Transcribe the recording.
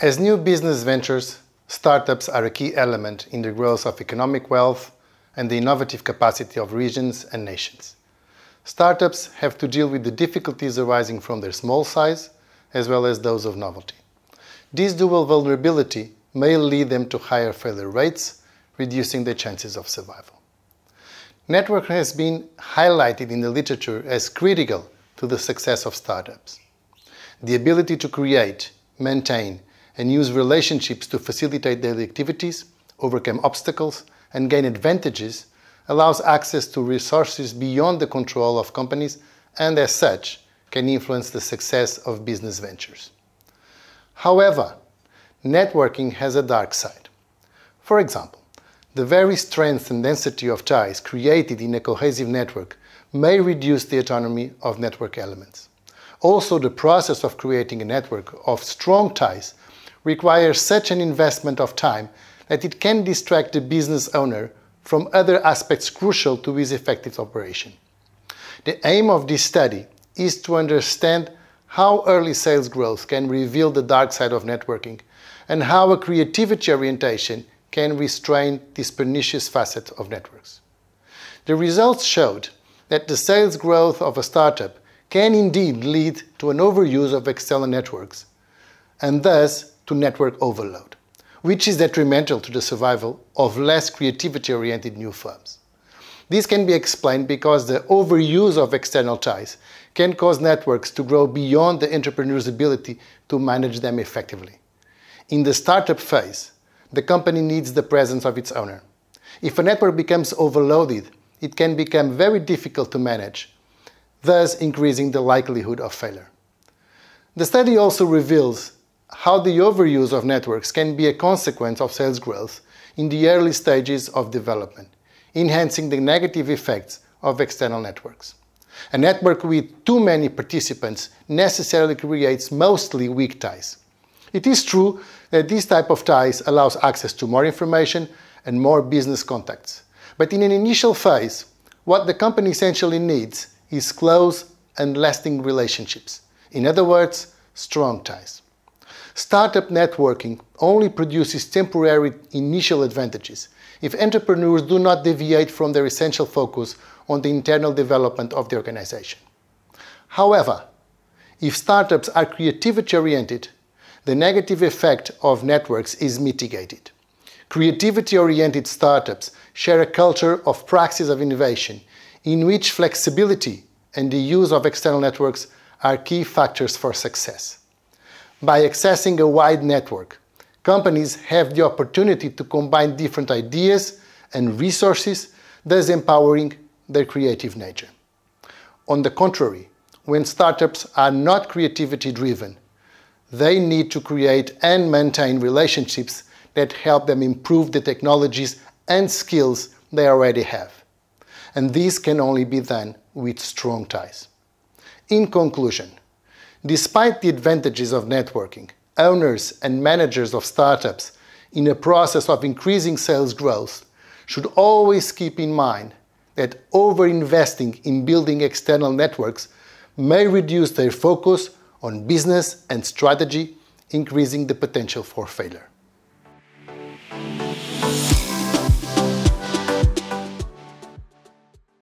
As new business ventures, startups are a key element in the growth of economic wealth and the innovative capacity of regions and nations. Startups have to deal with the difficulties arising from their small size as well as those of novelty. This dual vulnerability may lead them to higher failure rates, reducing their chances of survival. Network has been highlighted in the literature as critical to the success of startups. The ability to create, maintain, and use relationships to facilitate daily activities, overcome obstacles, and gain advantages allows access to resources beyond the control of companies and, as such, can influence the success of business ventures. However, networking has a dark side. For example, the very strength and density of ties created in a cohesive network may reduce the autonomy of network elements. Also, the process of creating a network of strong ties requires such an investment of time that it can distract the business owner from other aspects crucial to his effective operation. The aim of this study is to understand how early sales growth can reveal the dark side of networking and how a creativity orientation can restrain this pernicious facet of networks. The results showed that the sales growth of a startup can indeed lead to an overuse of external networks and thus to network overload, which is detrimental to the survival of less creativity-oriented new firms. This can be explained because the overuse of external ties can cause networks to grow beyond the entrepreneur's ability to manage them effectively. In the startup phase, the company needs the presence of its owner. If a network becomes overloaded, it can become very difficult to manage, thus increasing the likelihood of failure. The study also reveals how the overuse of networks can be a consequence of sales growth in the early stages of development, enhancing the negative effects of external networks. A network with too many participants necessarily creates mostly weak ties. It is true that this type of ties allows access to more information and more business contacts. But in an initial phase, what the company essentially needs is close and lasting relationships. In other words, strong ties. Startup networking only produces temporary initial advantages if entrepreneurs do not deviate from their essential focus on the internal development of the organization. However, if startups are creativity-oriented, the negative effect of networks is mitigated. Creativity-oriented startups share a culture of praxis of innovation in which flexibility and the use of external networks are key factors for success. By accessing a wide network, companies have the opportunity to combine different ideas and resources, thus empowering their creative nature. On the contrary, when startups are not creativity-driven, they need to create and maintain relationships that help them improve the technologies and skills they already have. And this can only be done with strong ties. In conclusion, despite the advantages of networking, owners and managers of startups in a process of increasing sales growth should always keep in mind that over-investing in building external networks may reduce their focus on business and strategy, increasing the potential for failure.